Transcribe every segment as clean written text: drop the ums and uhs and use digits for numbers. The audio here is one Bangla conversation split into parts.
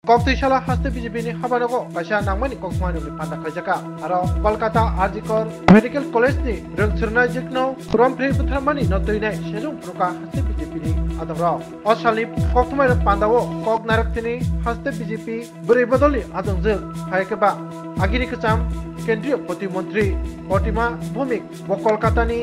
Koktishala haste BJP ni habanogo kaisa nangmani kokmani ni panda kajaka aro Kolkata Arjikor Medical College ni rengsurna jikno Romphri Putramani notoinai sejong proka haste BJP ni adoro Osalni kokmai pandawo kok naraktini haste BJP buri bodoli adongjel haikeba agiri kecham Kendriya Protimantri Kotima Bhumik bo Kolkata ni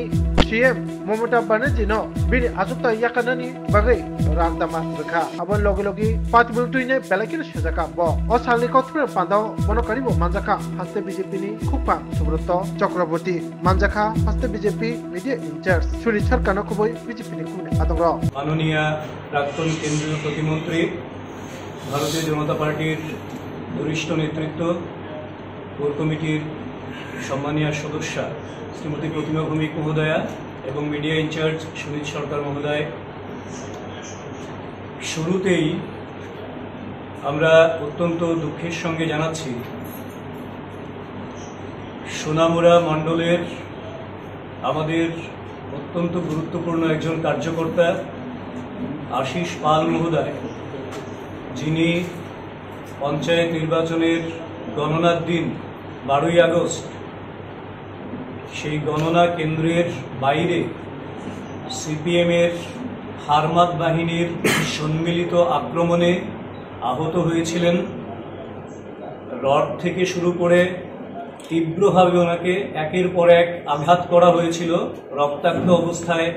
CM Mamata Banerjee no bini asukta yakanani bagai rangdama rekha abon logi patibultuine belakir sejaka bo osalni kothre pandao monokari bo manjaka haste BJP ni khupam Subrata Chakraborty manjaka haste BJP media incharge Shuri Sarkano khoboi BJP ni kune adoro মাননীয় প্রাক্তন কেন্দ্রীয় প্রতিমন্ত্রী ভারতীয় জনতা পার্টির বরিষ্ঠ নেতৃত্ব কোর কমিটির সম্মানীয় সদস্য শ্রীমতী প্রতিমা ভৌমিক মহোদয়া এবং মিডিয়া ইনচার্জ সুনীল সরকার মহোদয় শুরুতেই আমরা অত্যন্ত দুঃখের সঙ্গে জানাচ্ছি সোনামুড়া মণ্ডলের আমাদের অত্যন্ত গুরুত্বপূর্ণ একজন কার্যকর্তা আশিস পাল মহোদয় যিনি পঞ্চায়েত নির্বাচনের গণনার দিন 12ই আগস্ট সেই গণনা কেন্দ্রের বাইরে সিপিএমের হারমাত বাহিনীর সম্মিলিত আক্রমণে আহত হয়েছিলেন। রড থেকে শুরু করে তীব্রভাবে ওনাকে একের পর এক আঘাত করা হয়েছিল। রক্তাক্ত অবস্থায়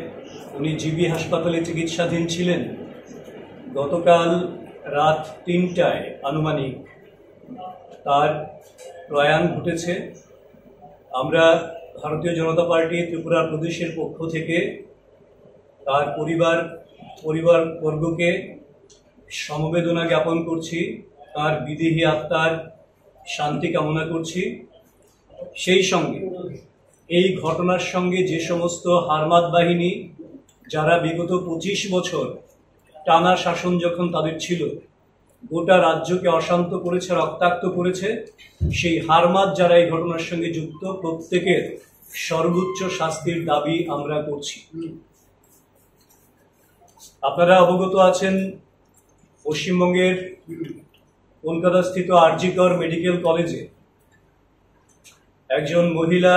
উনি জিবি হাসপাতালে চিকিৎসাধীন ছিলেন। গতকাল রাত 3টায় আনুমানিক তার প্রয়াণ ঘটেছে। আমরা ভারতীয় জনতা পার্টি ত্রিপুরা প্রদেশের পক্ষ থেকে তার পরিবারবর্গকে সমবেদনা জ্ঞাপন করছি, তার বিদেহী আত্মার শান্তি কামনা করছি। সেই সঙ্গে এই ঘটনার সঙ্গে যে সমস্ত হারমাত বাহিনী যারা বিগত 25 বছর টানা শাসন যখন তাদের ছিল, গোটা রাজ্যকে অশান্ত করেছে, রক্তাক্ত করেছে, সেই হারমাত যারা এই ঘটনার সঙ্গে যুক্ত প্রত্যেকের সর্বোচ্চ শাস্তির দাবি আমরা করছি। আপনারা অবগত আছেন পশ্চিমবঙ্গের কলকাতাস্থিত আরজিকর মেডিকেল কলেজে একজন মহিলা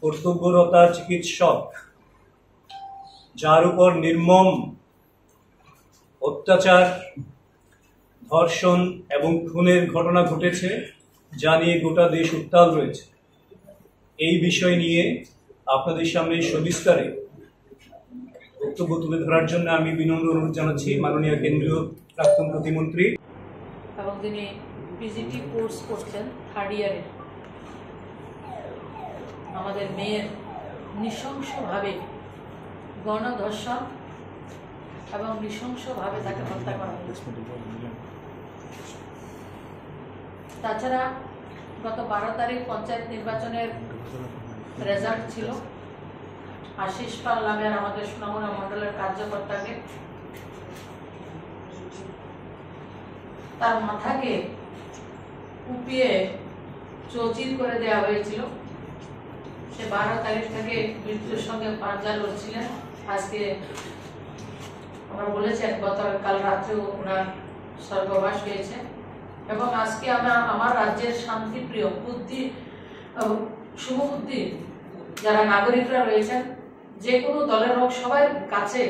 কর্তব্যরতা চিকিৎসক যার উপর নির্মম অত্যাচার, ধর্ষণ এবং খুনের ঘটনা ঘটেছে, যা নিয়ে গোটা দেশ উত্তাল রয়েছে। এই বিষয় নিয়ে আপনাদের সামনে সবিস্তারে বক্তব্য তুলে ধরার জন্য আমি বিনম্র অনুরোধ জানাচ্ছি মাননীয় কেন্দ্রীয় প্রাক্তন প্রতিমন্ত্রী এবং তিনি পিজিটি কোর্স করছেন 3rd ইয়ারে। আমাদের মেয়ের নৃশংসভাবে গণধর্ষণ এবং নৃশংসভাবে তাকে হত্যা করা হয়েছে। তাছাড়া গত 12 তারিখ পঞ্চায়েত নির্বাচনের রেজাল্ট ছিল। আশিস পাল নামের আমাদের সোনামুড়া মণ্ডলের কার্যকর্তাকে তার মাথাকে কুপিয়ে চৌচির করে দেওয়া হয়েছিল। সে 12 তারিখ থেকে মৃত্যুর সঙ্গে পাঞ্জা লড়ছিলেন। আজকে আমরা বলেছি গতকাল রাত্রেও ওনার স্বর্গবাস হয়েছে। এবং আজকে আমার রাজ্যের শান্তিপ্রিয় শুভবুদ্ধি যারা নাগরিকরা রয়েছেন, যে কোনো দলের হোক, সবার কাছে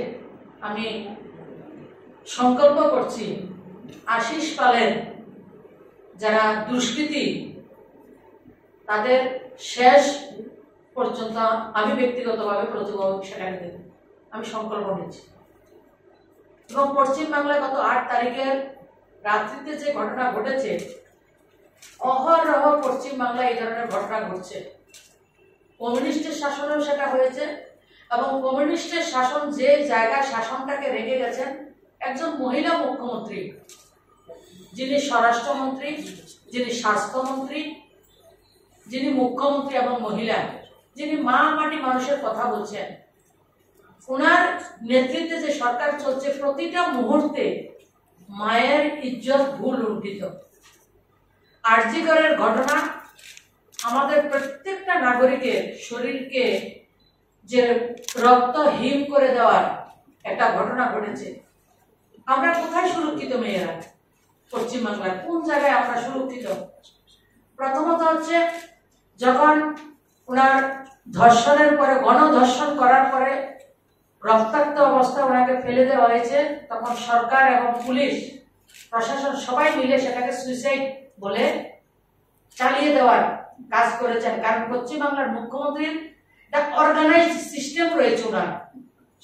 আমি সংকল্প করছি আশিস পালের যারা দুষ্কৃতী তাদের শেষ পর্যন্ত আমি ব্যক্তিগতভাবে প্রতিভাবক সেখানে দেব, আমি সংকল্প নিচ্ছি। এবং পশ্চিমবাংলায় গত 8 তারিখের রাত্রিতে যে ঘটনা ঘটেছে, অহরহ পশ্চিমবাংলায় এই ধরনের ঘটনা ঘটছে। কমিউনিস্টের শাসনেও সেটা হয়েছে এবং কমিউনিস্টের শাসন যে জায়গায় শাসনটাকে রেখে গেছেন একজন মহিলা মুখ্যমন্ত্রী, যিনি স্বরাষ্ট্রমন্ত্রী, যিনি স্বাস্থ্যমন্ত্রী, যিনি মুখ্যমন্ত্রী এবং মহিলা, যিনি মা মাটি মানুষের কথা বলছেন, ওনার নেতৃত্বে যে সরকার চলছে প্রতিটা মুহূর্তে মায়ের ইজ্জত ভুল লুণ্ঠিত। আরজিকরের ঘটনা আমাদের প্রত্যেকটা নাগরিকের শরীরকে যে রক্তহীন করে দেওয়ার একটা ঘটনা ঘটেছে। আমরা কোথায় সুরক্ষিত মেয়েরা? পশ্চিমবাংলার কোন জায়গায় আমরা সুরক্ষিত? প্রথমত হচ্ছে যখন ওনার ধর্ষণের পরে, গণধর্ষণ করার পরে রক্তাক্ত অবস্থা ওনাকে ফেলে দেওয়া হয়েছে, তখন সরকার এবং পুলিশ প্রশাসন সবাই মিলে সেটাকে সুইসাইড বলে চালিয়ে দেওয়ার কাজ করেছেন। কারণ পশ্চিমবাংলার মুখ্যমন্ত্রীর একটা অর্গানাইজড সিস্টেম রয়েছে ওনার,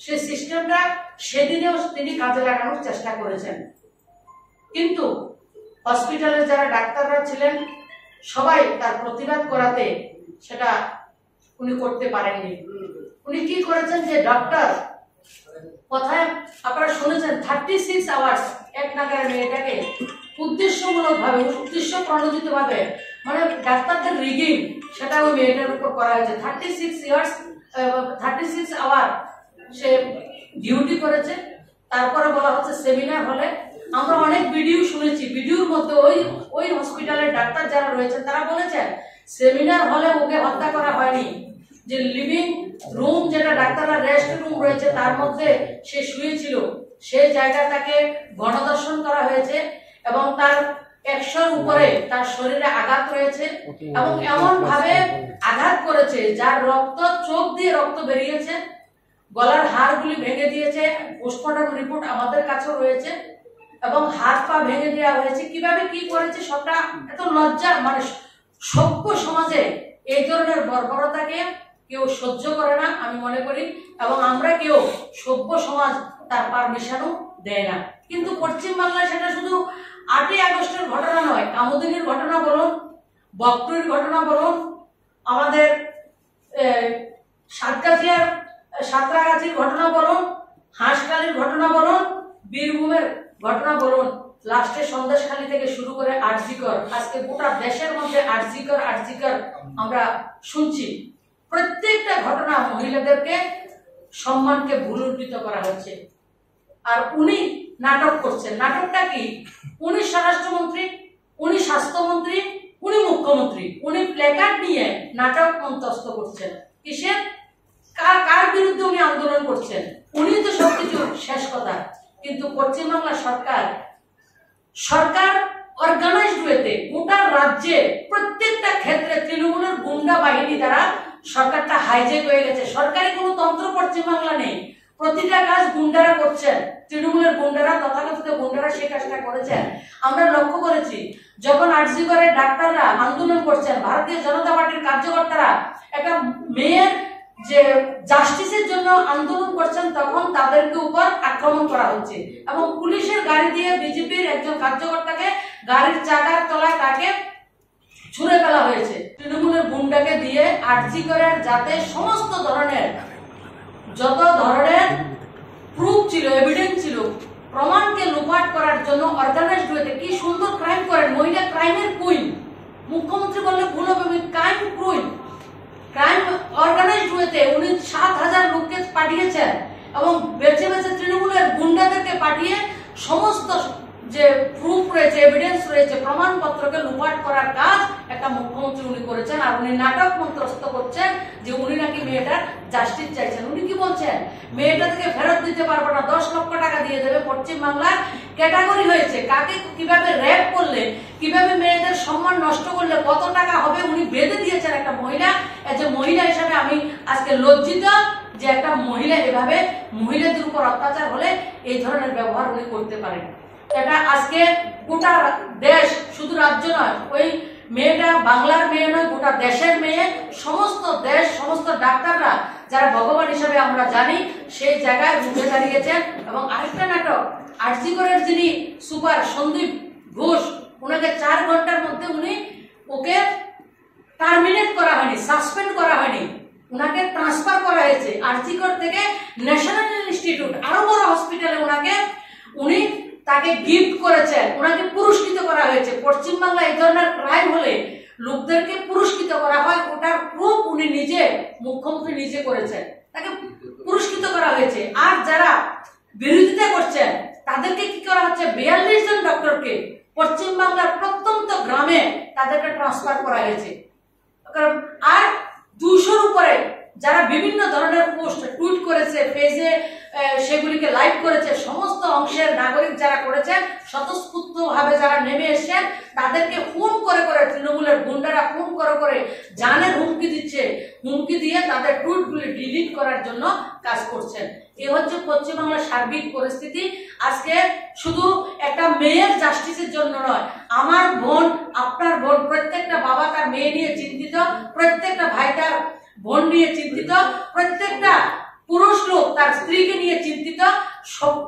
সেই সিস্টেমটা সেদিনেও তিনি কাজে লাগানোর চেষ্টা করেছেন। কিন্তু হসপিটালের যারা ডাক্তাররা ছিলেন সবাই তার প্রতিবাদ করাতে সেটা উনি করতে পারেননি। উনি কি করেছেন, যে ডক্টর কথায় আপনারা শুনেছেন 36 আওয়ার্স এক নাগারে মেয়েটাকে উদ্দেশ্যমূলক ভাবে, উদ্দেশ্য প্রণোদিত ভাবে, মানে ডাক্তারদের রিগিং, সেটা ওই মেয়েটার উপর করা হয়েছে। 36 আওয়ার সে ডিউটি করেছে। তারপরে বলা হচ্ছে সেমিনার হলে, আমরা অনেক ভিডিও শুনেছি, ভিডিওর মধ্যে ওই হসপিটালের ডাক্তার যারা রয়েছেন তারা বলেছেন সেমিনার হলে ওকে হত্যা করা হয়নি, যে লিভিং রুম যেটা ডাক্তাররা রেস্ট রুম রয়েছে তার মধ্যে সে শুয়েছিল, সেই জায়গাটাকে গণধর্ষণ করা হয়েছে এবং তার 100-র উপরে তার শরীরে আঘাত রয়েছে এবং এমন ভাবে আঘাত করেছে যার রক্ত, চোখ দিয়ে রক্ত বেরিয়েছে, গলার হাড়গুলি ভেঙে দিয়েছে। পোস্টমর্টম রিপোর্ট আমাদের কাছেও রয়েছে এবং হাত পা ভেঙে দেওয়া হয়েছে। কিভাবে কি করেছে সবটা এত লজ্জা, মানে সভ্য সমাজে এই ধরনের বর্বরতাকে কেউ সহ্য করে না আমি মনে করি, এবং আমরা কেউ সভ্য সমাজ তার পারমিশনও দেয় না। কিন্তু পশ্চিমবাংলায় সেটা শুধু 8ই আগস্টের ঘটনা নয়, কামুদিনীর ঘটনা বলুন, বকটুরির ঘটনা বলুন, আমাদের সাঁতরাগাছির ঘটনা বলুন, হাঁসখালির ঘটনা বলুন, বীরভূমের ঘটনা বলুন, লাস্টে সন্দেশখালী থেকে শুরু করে আরজিকর, আজকে গোটা দেশের মধ্যে আরজিকর আমরা শুনছি। প্রত্যেকটা ঘটনা মহিলাদেরকে সম্মানকে ভুলুণ্ঠিত করা হচ্ছে। আর উনি নাটক করছেন। নাটকটা কি? উনি স্বরাষ্ট্রমন্ত্রী, উনি স্বাস্থ্যমন্ত্রী, উনি মুখ্যমন্ত্রী, উনি প্ল্যাকার্ড নিয়ে নাটক মঞ্চস্থ করছেন। কিসের? কার বিরুদ্ধে উনি আন্দোলন করছেন? উনি তো সবকিছু শেষ কথা। কিন্তু পশ্চিমবাংলা সরকার অর্গানাইজড ওয়েতে গোটা রাজ্যে প্রত্যেকটা ক্ষেত্রে তৃণমূলের গুন্ডা বাহিনী দ্বারা সরকারটা হাইজ্যাক হয়ে গেছে। সরকারি কোনো তন্ত্র পশ্চিমবাংলা নেই, প্রতিটা কাজ গুন্ডারা করছেন, তৃণমূলের গুন্ডারা, তথাকথিত গুন্ডারা সেই কাজটা করেছেন। আমরা লক্ষ্য করেছি যখন আরজিকরের ডাক্তাররা আন্দোলন করছেন, ভারতীয় জনতা পার্টির কার্যকর্তারা একটা মেয়ের যে জাস্টিসের জন্য আন্দোলন করছেন, তখন তাদেরকে উপর আক্রমণ করা হচ্ছে এবং পুলিশের গাড়ি দিয়ে বিজেপির একজন কার্যকর্তাকে গাড়ির চাকার তলায় তাকে ছুঁড়ে ফেলা হয়েছে। তৃণমূলের গুন্ডাকে দিয়ে আরজিকরের যাতে সমস্ত ধরনের যত ধরনের প্রুফ ছিল, এভিডেন্স ছিল, প্রমাণকে লুপাট করার জন্য অর্গানাইজড ওয়েতে কি সুন্দর ক্রাইম করেন। মহিলা ক্রাইমের কুইন, মুখ্যমন্ত্রী বললে ভুল হবে, ক্রাইম কুইন, ক্রাইম অর্গানাইজড ওয়েতে উনি 7,000 লোককে পাঠিয়েছেন এবং বেছে বেছে তৃণমূলের গুন্ডাদেরকে পাঠিয়ে সমস্ত যে প্রুফ রয়েছে, এভিডেন্স রয়েছে, প্রমাণপত্রকে লুপাট করার কাজ একটা মুখ্যমন্ত্রী উনি করেছেন। আর উনি নাটক মন্ত্রস্থ করছেন যে উনি নাকি মেয়েটার জাস্টিস চাইছেন। উনি কি বলছেন? মেয়েটা থেকে ফেরত দিতে পারবো না, 10 লক্ষ টাকা দিয়ে দেবে। পশ্চিমবাংলার ক্যাটাগরি হয়েছে কাকে কিভাবে র্যাপ করলে, কিভাবে মেয়েদের সম্মান নষ্ট করলে কত টাকা হবে উনি বেঁধে দিয়েছেন। একটা মহিলা, যে মহিলা হিসাবে আমি আজকে লজ্জিত যে একটা মহিলা এভাবে মহিলাদের উপর অত্যাচার হলে এই ধরনের ব্যবহার উনি করতে পারেন। এটা আজকে গোটা দেশ, শুধু রাজ্য নয়, ওই মেয়েটা বাংলার মেয়ে নয়, গোটা দেশের মেয়ে। সমস্ত দেশ, সমস্ত ডাক্তাররা যারা ভগবান হিসাবে আমরা জানি, সেই জায়গায় উঠে দাঁড়িয়েছেন। এবং আরেকটা নাটক, আরজিকরের যিনি সুপার সন্দীপ ঘোষ, ওনাকে 4 ঘন্টার মধ্যে ওকে টার্মিনেট করা হয়নি, সাসপেন্ড করা হয়নি, ওনাকে ট্রান্সফার করা হয়েছে আরজিকর থেকে ন্যাশনাল ইনস্টিটিউট, আরো বড় হসপিটালে উনি তাকে গিফট করেছেন, ওনাকে পুরস্কৃত করা হয়েছে। পশ্চিমবাংলা এই ধরনের ক্রাইম হলে লোকদেরকে পুরস্কৃত করা হয়, ওটার প্রুফ উনি নিজে, মুখ্যমন্ত্রী নিজে করেছেন, তাকে পুরস্কৃত করা হয়েছে। আর যারা বিরোধিতা করছেন তাদেরকে কি করা হচ্ছে? 42 জন ডক্টরকে পশ্চিমবাংলার প্রত্যন্ত গ্রামে তাদেরকে ট্রান্সফার করা হয়েছে। আর 200-র উপরে যারা বিভিন্ন ধরনের পোস্ট টুইট করেছে, পেজে সেগুলিকে লাইভ করেছে, সমস্ত অংশের নাগরিক যারা করেছেন, স্বতঃস্ফূর্তভাবে যারা নেমে এসেছেন, তাদেরকে ফোন করে করে তৃণমূলের গুন্ডারা ফোন করে করে জানের হুমকি দিচ্ছে, হুমকি দিয়ে তাদের টুইটগুলি ডিলিট করার জন্য কাজ করছেন। এ হচ্ছে পশ্চিমবাংলার সার্বিক পরিস্থিতি। আজকে শুধু একটা মেয়ের জাস্টিসের জন্য নয়, আমার বোন, আপনার বোন, প্রত্যেকটা বাবা তার মেয়ে নিয়ে চিন্তিত, প্রত্যেকটা ভাই তার বোন নিয়ে চিন্তিত, প্রত্যেকটা পুরুষ লোক তার স্ত্রীকে নিয়ে চিন্তিত,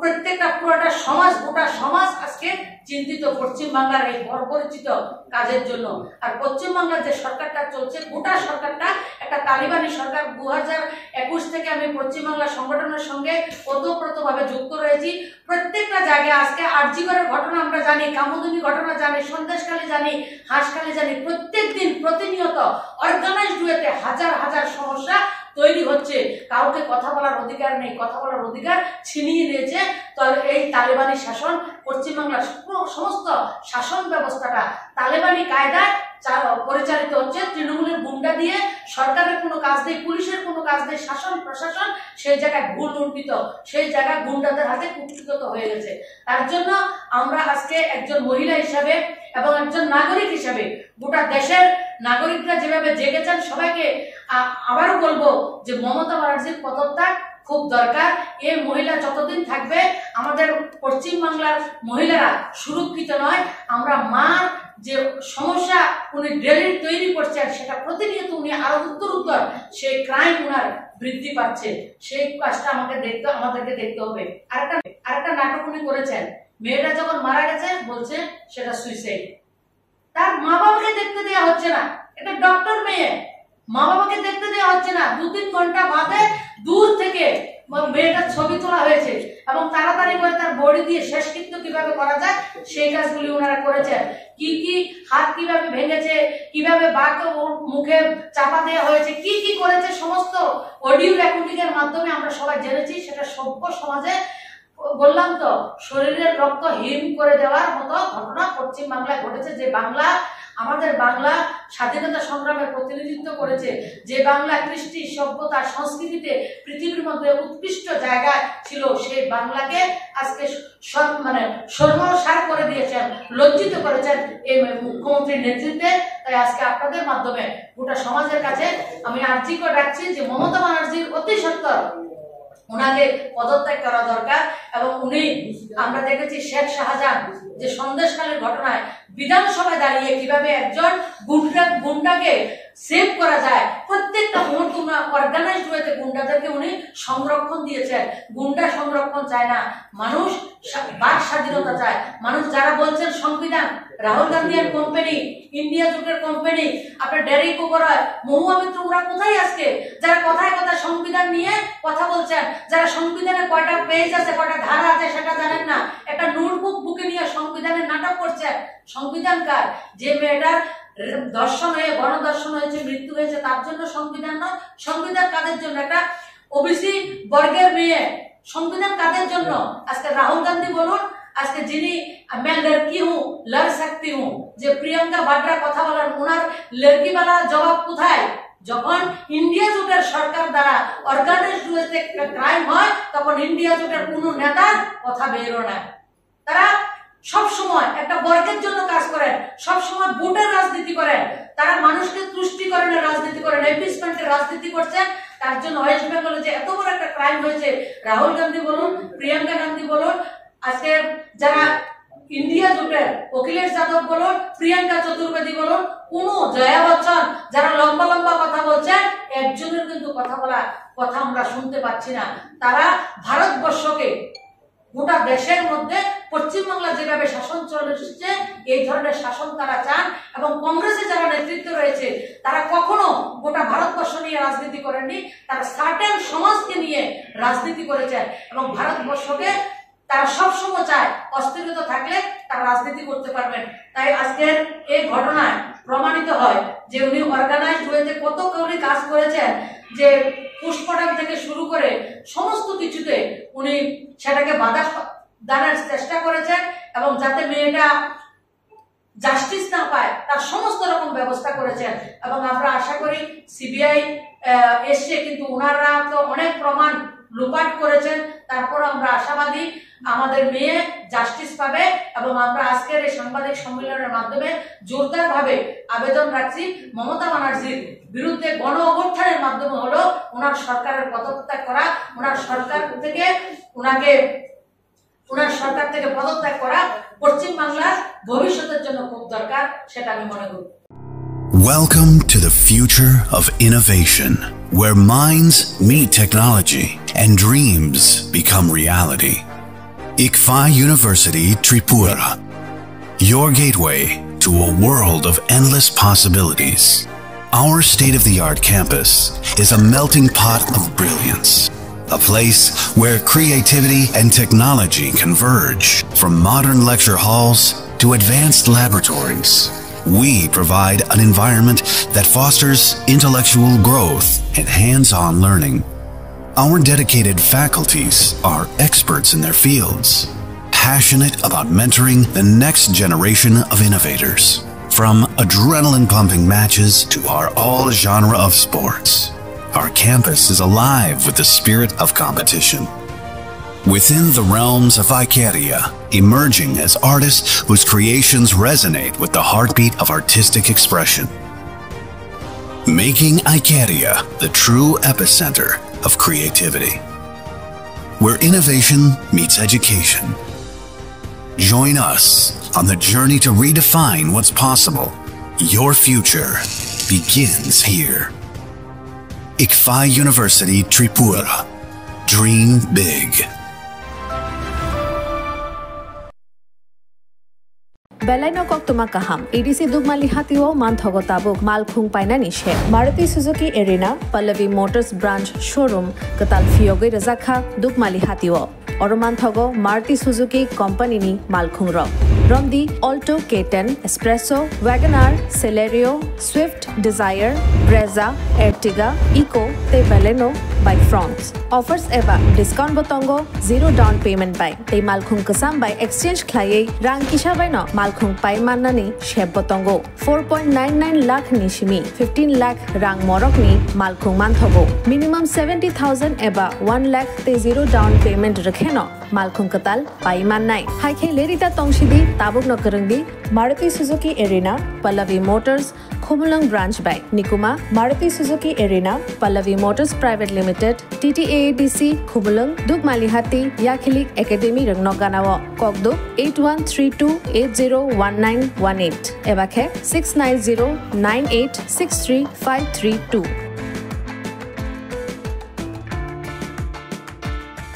প্রত্যেকটা পুরোটা সমাজ, গোটা সমাজ আজকে চিন্তিত পশ্চিমবাংলার এই বর্বরচিত কাজের জন্য। আর পশ্চিমবাংলার যে সরকারটা চলছে, গোটা সরকারটা একটা তালিবানি সরকার। 2021 থেকে আমি পশ্চিমবাংলা সংগঠনের সঙ্গে ওতপ্রোতভাবে যুক্ত রয়েছি। প্রত্যেকটা জায়গায় আজকে আরজিকরের ঘটনা আমরা জানি, কামদুনি ঘটনা জানি, সন্দেশখালী জানি, হাঁসখালী জানি, প্রত্যেক দিন প্রতিনিয়ত অর্গানাইজড ওয়েতে হাজার হাজার সমস্যা তৈরি হচ্ছে। কাউকে কথা বলার অধিকার নেই, কথা বলার অধিকার ছিনিয়ে নিয়েছে তো এই তালেবানি শাসন। পশ্চিমবাংলার সমস্ত শাসন ব্যবস্থাটা তালেবানি কায়দায় পরিচালিত হচ্ছে, তৃণমূলের গুন্ডা দিয়ে। সরকারের কোনো কাজ নেই, পুলিশের কোনো কাজ নেই, শাসন প্রশাসন সেই জায়গায় ভুল লুণ্ঠিত, সেই জায়গায় গুন্ডাদের হাতে কুক্ষিগত হয়ে গেছে। তার জন্য আমরা আজকে একজন মহিলা হিসাবে এবং একজন নাগরিক হিসাবে, গোটা দেশের নাগরিকরা যেভাবে জেগেছেন, সবাইকে আবারও বলবো যে মমতা ব্যানার্জির পদত্যাগ খুব দরকার। এই মহিলা যতদিন থাকবে আমাদের পশ্চিমবাংলার মহিলারা সুরক্ষিত নয়। আমরা মার যে সমস্যা উনি ডেলি তৈরি করছেন, সেটা প্রতিনিয়ত উনি আরো উত্তর সেই ক্রাইম উনার বৃদ্ধি পাচ্ছে। সেই কাজটা আমাদেরকে দেখতে হবে। আরেকটা নাটক উনি করেছেন, মেয়েটা যখন মারা গেছে বলছে সেটা সুইসাইড। তার মা বাবাকে দেখতে দেওয়া হচ্ছে না, এটা ডক্টর মেয়ে, মা বাবাকে দেখতে দেওয়া হচ্ছে না। 2-3 ঘন্টা বাদে দূর থেকে মেয়েটার ছবি তোলা হয়েছে এবং তাড়াতাড়ি করে তার বডি দিয়ে শেষকৃত্য কিভাবে করা যায় সেই কাজগুলি ওনারা করেছেন। কি হাত কিভাবে ভেঙেছে, কিভাবে বাঘ মুখে চাপা দেওয়া হয়েছে, কি করেছে, সমস্ত অডিও রেকর্ডিং এর মাধ্যমে আমরা সবাই জেনেছি। সেটা সভ্য সমাজে, বললাম তো, শরীরের রক্ত হিম করে দেওয়ার মতো ঘটনা পশ্চিম বাংলায় ঘটেছে। যে বাংলা, আমাদের বাংলা স্বাধীনতা সংগ্রামের প্রতিনিধিত্ব করেছে, যে বাংলা কৃষ্টি, সভ্যতা, সংস্কৃতিতে পৃথিবীর মধ্যে উৎকৃষ্ট জায়গায় ছিল, সেই বাংলাকে আজকে সর্বসার করে দিয়েছেন, লজ্জিত করেছেন এই মুখ্যমন্ত্রীর নেতৃত্বে। তাই আজকে আপনাদের মাধ্যমে গোটা সমাজের কাছে আমি আর্জি করে রাখছি যে মমতা ব্যানার্জির অতি সত্বর ওনাকে পদত্যাগ করা দরকার। এবং উনি, আমরা দেখেছি শেখ শাহজাহান যে সন্দেশখালীর ঘটনায় বিধানসভায় দাঁড়িয়ে কিভাবে একজন গুন্ডাকে সেভ করা যায়, প্রত্যেকটা মুহূর্তে অর্গানাইজড ওয়েতে গুন্ডাদেরকে উনি সংরক্ষণ দিয়েছেন। গুন্ডা সংরক্ষণ চায় না, মানুষ বাক স্বাধীনতা চায়। মানুষ যারা বলছেন সংবিধান, রাহুল গান্ধী এর কোম্পানি, ইন্ডিয়া জোটের কোম্পানি, আপনার ডেরেক ওবরয়, মহুয়া মিত্র, ওরা কোথায় আজকে? যারা কথায় কথায় সংবিধান নিয়ে কথা বলছেন, যারা সংবিধানের কয়টা পেজ আছে, কয়টা ধারা আছে সেটা জানেন না, একটা নোটবুক বুকে নিয়ে সংবিধানের নাটক করছেন। সংবিধান কার? যে মেয়েটার দর্শন হয়ে, গণদর্শন হয়েছে, মৃত্যু হয়েছে, তার জন্য সংবিধান নয়। সংবিধান কাদের জন্য? একটা ওবিসি বর্গের মেয়ে। সংবিধান কাদের জন্য? আজকে রাহুল গান্ধী বলুন, আজকে যিনি मैं लड़की हूँ लड़ सकती हूँ, যে প্রিয়াঙ্কা বাড্রা কথা বলেন, ওনার লড়কিওয়ালা জবাব কোথায়? যখন ইন্ডিয়া জোটের সরকার দ্বারা অর্গানাইজড ওয়েতে ক্রাইম হয়, তখন ইন্ডিয়া জোটের কোনো নেতার কথা বেরো না। তারা সব সময় একটা বর্গের জন্য কাজ করেন, সব সময় ভোটের রাজনীতি করেন, তারা মানুষকে তুষ্টিকরণের রাজনীতি করেন, এপিসমেন্টের রাজনীতি করছেন। তার জন্য ওয়েস্ট বেঙ্গলে যে এত বড় একটা ক্রাইম হয়েছে, রাহুল গান্ধী বলুন, প্রিয়াঙ্কা গান্ধী বলুন, আজকে যারা ইন্ডিয়া জোটের অখিলেশ যাদব বলুন, প্রিয়াঙ্কা চতুর্বেদী বলুন, কোন জয়া বচ্চন, যারা লম্বা লম্বা কথা বলছেন, একজনের কিন্তু কথা আমরা শুনতে পাচ্ছি না। তারা ভারতবর্ষকে, গোটা দেশের মধ্যে পশ্চিমবাংলা যেভাবে শাসন চলছে, এই ধরনের শাসন তারা চান। এবং কংগ্রেসে যারা নেতৃত্ব রয়েছে, তারা কখনো গোটা ভারতবর্ষ নিয়ে রাজনীতি করেননি, তারা সার্টেন সমাজকে নিয়ে রাজনীতি করেছেন। এবং ভারতবর্ষকে তারা সবসময় চায় অস্থিরতা থাকলে তারা রাজনীতি করতে পারবেন। তাই আজকের এই ঘটনায় প্রমাণিত হয় যে উনি অর্গানাইজড ওয়েতে কত কৌরি কাজ করেছেন, যে পুষ্পটাম থেকে শুরু করে সমস্ত কিছুতে উনি সেটাকে বাধা দানের চেষ্টা করেছেন, এবং যাতে মেয়েটা জাস্টিস না পায় তার সমস্ত রকম ব্যবস্থা করেছেন। এবং আমরা আশা করি সিবিআই এসছে, কিন্তু ওনারা তো অনেক প্রমাণ লুপাট করেছেন। তারপর আমরা আশাবাদী আমাদের মেয়ে জাস্টিস পাবে, এবং আমরা আজকের এই সাংবাদিক সম্মেলনের মাধ্যমে জোরদার ভাবে আবেদন রাখছি মমতা ব্যানার্জির বিরুদ্ধে গণ অভ্যুত্থানের মাধ্যমে হলো ওনার সরকারের পদত্যাগ করা, ওনার সরকার থেকে পদত্যাগ করা পশ্চিম বাংলার ভবিষ্যতের জন্য খুব দরকার, সেটা আমি মনে করি। Welcome to the future of innovation, where minds meet technology and dreams become reality. ICFA University Tripura, your gateway to a world of endless possibilities. Our state-of-the-art campus is a melting pot of brilliance, a place where creativity and technology converge. From modern lecture halls to advanced laboratories, we provide an environment that fosters intellectual growth and hands-on learning. Our dedicated faculties are experts in their fields, passionate about mentoring the next generation of innovators. From adrenaline-pumping matches to our all-genre of sports, our campus is alive with the spirit of competition. Within the realms of Icaria, emerging as artists whose creations resonate with the heartbeat of artistic expression. Making Icaria the true epicenter of creativity, where innovation meets education. Join us on the journey to redefine what's possible. Your future begins here. ICFA University Tripura. Dream big. Belaino koktuma kaham. EDC Dugmali Hatiwo Manthogo Tabuk Malkhung Painani She. Maruti Suzuki Arena, Pallavi Motors Branch Showroom, Katal Fioge Razakha, Dugmali Hatiwo. Oromanthogo Maruti Suzuki Company ni Malkhung Ro. Romdi Alto K10, Espresso, Wagoner, Celerio, Swift, Desire, Brezza, Ertiga, Eco, Te Baleno by France. Offers eba discount botongo, zero down payment by. Te Malkhung Kasam by exchange klaye rang kisha by no Malkhung Pai Manani Sheb botongo. 4.99 lakh nishimi, 15 lakh rang morok ni Malkhung Manthogo. Minimum 70,000 eba 1 lakh te zero down payment rakheno. Malkhung Katal Pai Manai. Haike Lerita Tongshidi Tabuk no Karangdi, Maruti Suzuki Arena, Pallavi Motors, Khumulang Branch by Nikuma, Maruti Suzuki Arena, Pallavi Motors Private Limited, TTAADC, Khumulang, Dugmalihati, Yakilik Academy Rangnoganawa, Kogdo 8132801918, Ebake 69098635332.